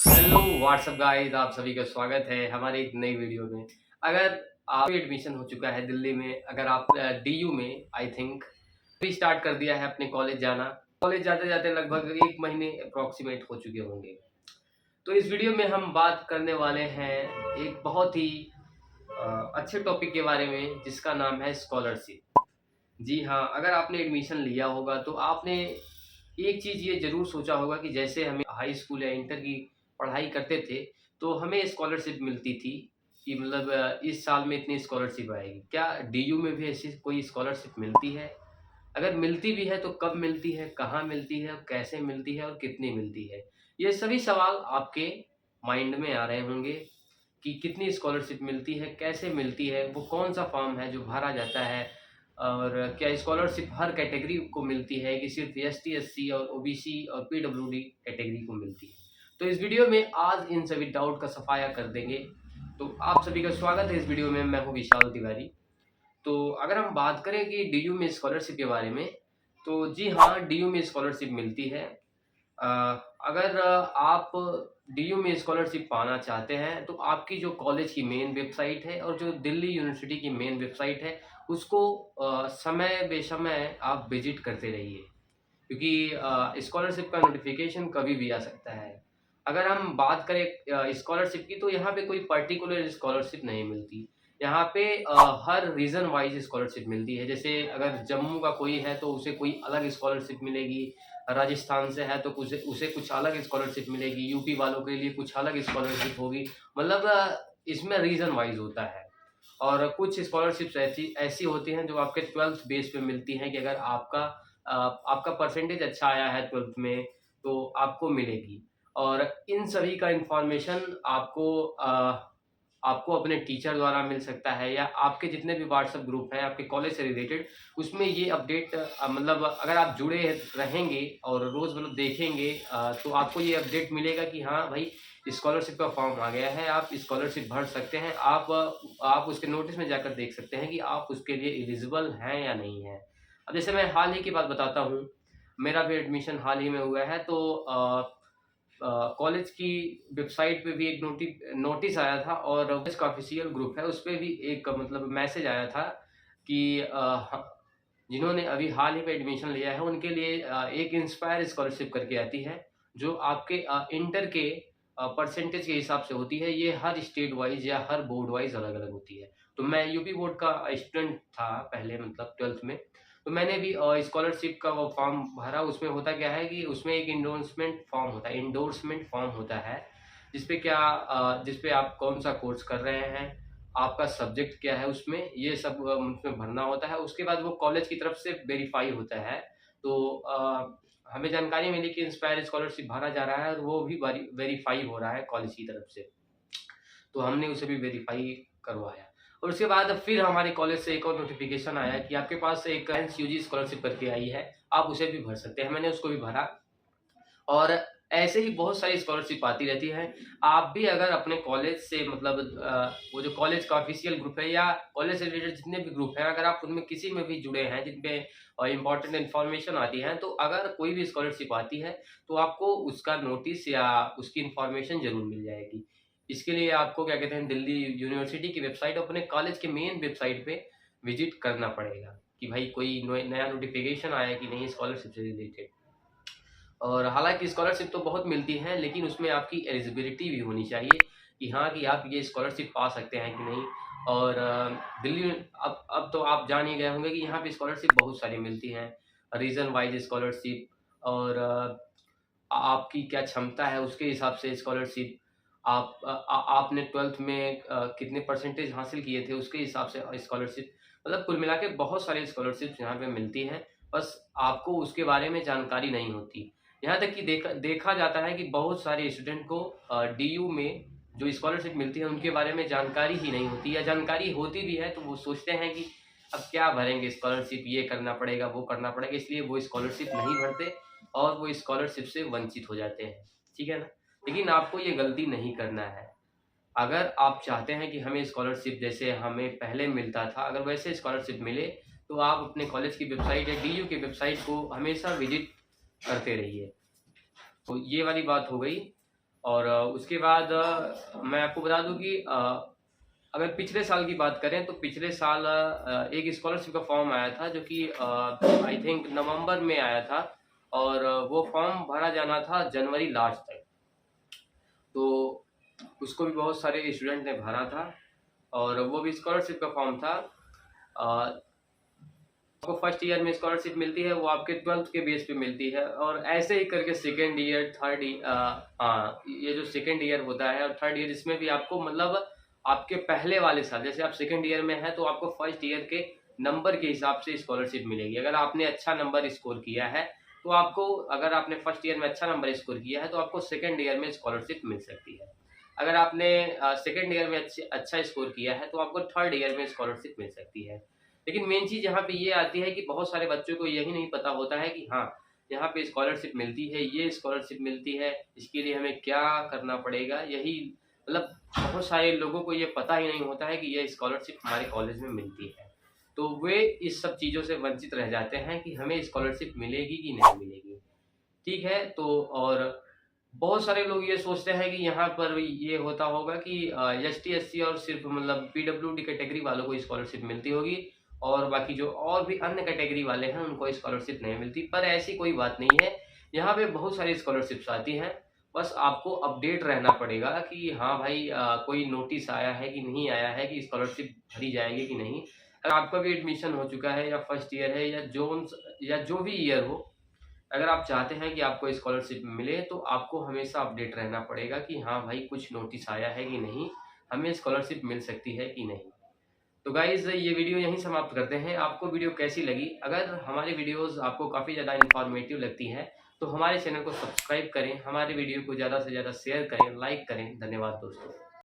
Hello what's up guys, आप सभी का स्वागत है हमारे एक नई वीडियो में। अगर आप एडमिशन हो चुका है दिल्ली में, अगर आप डीयू में आई थिंक भी स्टार्ट कर दिया है अपने कॉलेज जाना, कॉलेज जाते जाते लगभग 1 महीने अप्रॉक्सीमेट हो चुके होंगे। तो इस वीडियो में हम बात करने वाले हैं एक बहुत ही अच्छे टॉपिक के बारे में जिसका नाम है स्कॉलरशिप। जी हाँ, अगर आपने एडमिशन लिया होगा तो आपने एक चीज़ ये ज़रूर सोचा होगा कि जैसे हमें हाई स्कूल या इंटर की पढ़ाई करते थे, तो हमें स्कॉलरशिप मिलती थी कि मतलब इस साल में इतनी स्कॉलरशिप आएगी। क्या डीयू में भी ऐसी कोई स्कॉलरशिप मिलती है? अगर मिलती भी है तो कब मिलती है, कहाँ मिलती है, और कैसे मिलती है और कितनी मिलती है? ये सभी सवाल आपके माइंड में आ रहे होंगे कि कितनी स्कॉलरशिप मिलती है, कैसे मिलती है, वो कौन-सा फॉर्म है जो भरा जाता है और क्या स्कॉलरशिप हर कैटेगरी को मिलती है कि सिर्फ़ एसटी, एससी और ओबीसी और पीडब्ल्यूडी कैटेगरी को मिलती है। तो इस वीडियो में आज इन सभी डाउट का सफाया कर देंगे। तो आप सभी का स्वागत है इस वीडियो में, मैं हूँ विशाल तिवारी। तो अगर हम बात करें कि डीयू में स्कॉलरशिप के बारे में, तो जी हाँ, डीयू में स्कॉलरशिप मिलती है। अ, अगर आप डीयू में स्कॉलरशिप पाना चाहते हैं, तो आपकी जो कॉलेज की मेन वेबसाइट है और जो दिल्ली यूनिवर्सिटी की मेन वेबसाइट है, उसको समय बेशमय आप विज़िट करते रहिए। क्योंकि स्कॉलरशिप का नोटिफ़िकेशन कभी भी आ सकता है। अगर हम बात करें स्कॉलरशिप की, तो यहाँ पे कोई पर्टिकुलर स्कॉलरशिप नहीं मिलती। यहाँ पे हर रीज़न वाइज़ स्कॉलरशिप मिलती है। जैसे अगर जम्मू का कोई है तो उसे कोई अलग स्कॉलरशिप मिलेगी, राजस्थान से है तो उसे उसे कुछ अलग स्कॉलरशिप मिलेगी, यूपी वालों के लिए कुछ अलग स्कॉलरशिप होगी। मतलब इसमें रीज़न वाइज़ होता है। और कुछ स्कॉलरशिप्स ऐसी ऐसी होती हैं जो आपके 12th बेस पे मिलती हैं कि अगर आपका परसेंटेज अच्छा आया है 12th में तो आपको मिलेगी। और इन सभी का इन्फॉर्मेशन आपको अपने टीचर द्वारा मिल सकता है या आपके जितने भी व्हाट्सएप ग्रुप हैं आपके कॉलेज से रिलेटेड, उसमें ये अपडेट मतलब अगर आप जुड़े रहेंगे और रोज़ मतलब देखेंगे, तो आपको ये अपडेट मिलेगा कि हाँ भाई, स्कॉलरशिप का फॉर्म आ गया है, आप स्कॉलरशिप भर सकते हैं। आप उसके नोटिस में जाकर देख सकते हैं कि आप उसके लिए एलिजिबल हैं या नहीं हैं। अब जैसे मैं हाल ही की बात बताता हूँ, मेरा भी एडमिशन हाल ही में हुआ है, तो कॉलेज की वेबसाइट पे भी एक नोटिस आया था और कॉलेज का ऑफिशियल ग्रुप है, उसपे भी एक मतलब मैसेज आया था कि जिन्होंने अभी हाल ही में एडमिशन लिया है उनके लिए एक इंस्पायर स्कॉलरशिप करके आती है, जो आपके इंटर के परसेंटेज के हिसाब से होती है। ये हर स्टेट वाइज़ या हर बोर्ड वाइज़ अलग-अलग होती है। तो मैं यूपी बोर्ड का स्टूडेंट था पहले, मतलब 12th में, तो मैंने भी स्कॉलरशिप का वो फॉर्म भरा। उसमें होता क्या है कि उसमें एक एंडोर्समेंट फॉर्म होता है, जिसपे आप कौन-सा कोर्स कर रहे हैं, आपका सब्जेक्ट क्या है उसमें, ये सब उसमें भरना होता है। उसके बाद वो कॉलेज की तरफ से वेरीफ़ाई होता है। तो हमें जानकारी मिली कि इंस्पायर स्कॉलरशिप भरा जा रहा है और वो भी वेरीफ़ाई हो रहा है कॉलेज की तरफ से। तो हमने उसे भी वेरीफ़ाई करवाया और उसके बाद फिर हमारे कॉलेज से एक और नोटिफ़िकेशन आया कि आपके पास एक एनएसयूजी स्कॉलरशिप करके आई है, आप उसे भी भर सकते हैं। मैंने उसको भी भरा और ऐसे ही बहुत सारी स्कॉलरशिप आती रहती हैं। आप भी अगर अपने कॉलेज से मतलब वो जो कॉलेज का ऑफ़िशियल ग्रुप है या कॉलेज से रिलेटेड जितने भी ग्रुप हैं, अगर आप उनमें किसी में भी जुड़े हैं, जिन पे इम्पोर्टेंट इन्फॉर्मेशन आती है, तो अगर कोई भी स्कॉलरशिप आती है, तो आपको उसका नोटिस या उसकी इन्फॉर्मेशन ज़रूर मिल जाएगी। इसके लिए आपको क्या कहते हैं, दिल्ली यूनिवर्सिटी की वेबसाइट, अपने कॉलेज के मेन वेबसाइट पे विज़िट करना पड़ेगा कि भाई कोई नया नोटिफ़िकेशन आया है कि नहीं स्कॉलरशिप से रिलेटेड। और हालाँकि स्कॉलरशिप तो बहुत मिलती हैं, लेकिन उसमें आपकी एलिजिबिलिटी भी होनी चाहिए कि हाँ, कि आप ये स्कॉलरशिप पा सकते हैं कि नहीं। और दिल्ली अब तो आप जान ही गए होंगे कि यहाँ पे स्कॉलरशिप बहुत सारी मिलती हैं, रीज़न वाइज़ स्कॉलरशिप और आपकी क्या क्षमता है उसके हिसाब से स्कॉलरशिप। आपने 12th में कितने परसेंटेज हासिल किए थे उसके हिसाब से स्कॉलरशिप। मतलब कुल मिला के बहुत सारी स्कॉलरशिप्स यहाँ पे मिलती हैं, बस आपको उसके बारे में जानकारी नहीं होती। यहाँ तक कि देखा देखा जाता है कि बहुत सारे स्टूडेंट को डीयू में जो स्कॉलरशिप मिलती है उनके बारे में जानकारी ही नहीं होती, या जानकारी होती भी है तो वो सोचते हैं कि अब क्या भरेंगे स्कॉलरशिप, ये करना पड़ेगा, वो करना पड़ेगा, इसलिए वो स्कॉलरशिप नहीं भरते और वो स्कॉलरशिप से वंचित हो जाते हैं। ठीक है ना? लेकिन आपको ये गलती नहीं करना है। अगर आप चाहते हैं कि हमें स्कॉलरशिप जैसे हमें पहले मिलता था, अगर वैसे स्कॉलरशिप मिले, तो आप अपने कॉलेज की वेबसाइट या डीयू की वेबसाइट को हमेशा विज़िट करते रहिए। तो ये वाली बात हो गई। और उसके बाद मैं आपको बता दूँ कि अगर पिछले साल की बात करें तो पिछले साल एक स्कॉलरशिप का फॉर्म आया था जो कि आई थिंक नवंबर में आया था, और वो फॉर्म भरा जाना था जनवरी लास्ट तक। तो उसको भी बहुत सारे स्टूडेंट ने भरा था, और वो भी स्कॉलरशिप का फॉर्म था। आपको फर्स्ट ईयर में स्कॉलरशिप मिलती है, वो आपके 12th के बेस पे मिलती है, और ऐसे ही करके सेकेंड ईयर, थर्ड हाँ, ये जो सेकेंड ईयर होता है और थर्ड ईयर, इसमें भी आपको मतलब आपके पहले वाले साल, जैसे आप सेकेंड ईयर में हैं तो आपको फर्स्ट ईयर के नंबर के हिसाब से स्कॉलरशिप मिलेगी। अगर आपने अच्छा नंबर स्कोर किया है तो आपको, अगर आपने फर्स्ट ईयर में अच्छा नंबर स्कोर किया है तो आपको सेकेंड ईयर में स्कॉलरशिप मिल सकती है। अगर आपने सेकेंड ईयर में अच्छा स्कोर किया है तो आपको थर्ड ईयर में स्कॉलरशिप मिल सकती है। लेकिन मेन चीज़ यहाँ पे ये आती है कि बहुत सारे बच्चों को यही नहीं पता होता है कि हाँ, यहाँ पे स्कॉलरशिप मिलती है, ये स्कॉलरशिप मिलती है, इसके लिए हमें क्या करना पड़ेगा। यही मतलब बहुत सारे लोगों को ये पता ही नहीं होता है कि ये स्कॉलरशिप हमारे कॉलेज में मिलती है। तो वे इस सब चीज़ों से वंचित रह जाते हैं कि हमें स्कॉलरशिप मिलेगी कि नहीं मिलेगी। ठीक है, तो और बहुत सारे लोग ये सोचते हैं कि यहाँ पर ये होता होगा कि एसटी, एससी और सिर्फ मतलब पीडब्ल्यूडी कैटेगरी वालों को स्कॉलरशिप मिलती होगी, और बाकी जो और भी अन्य कैटेगरी वाले हैं उनको स्कॉलरशिप नहीं मिलती। पर ऐसी कोई बात नहीं है, यहाँ पे बहुत सारी स्कॉलरशिप्स आती हैं। बस आपको अपडेट रहना पड़ेगा कि हाँ भाई, कोई नोटिस आया है कि नहीं आया है कि स्कॉलरशिप भरी जाएगी कि नहीं। अगर आपका भी एडमिशन हो चुका है या फर्स्ट ईयर है या जो भी ईयर हो, अगर आप चाहते हैं कि आपको स्कॉलरशिप मिले तो आपको हमेशा अपडेट रहना पड़ेगा कि हाँ भाई, कुछ नोटिस आया है कि नहीं, हमें स्कॉलरशिप मिल सकती है कि नहीं। तो गाइज़, ये वीडियो यहीं समाप्त करते हैं। आपको वीडियो कैसी लगी? अगर हमारी वीडियोज़ आपको काफ़ी ज़्यादा इन्फॉर्मेटिव लगती हैं तो हमारे चैनल को सब्सक्राइब करें, हमारे वीडियो को ज़्यादा से ज़्यादा शेयर करें, लाइक करें। धन्यवाद दोस्तों।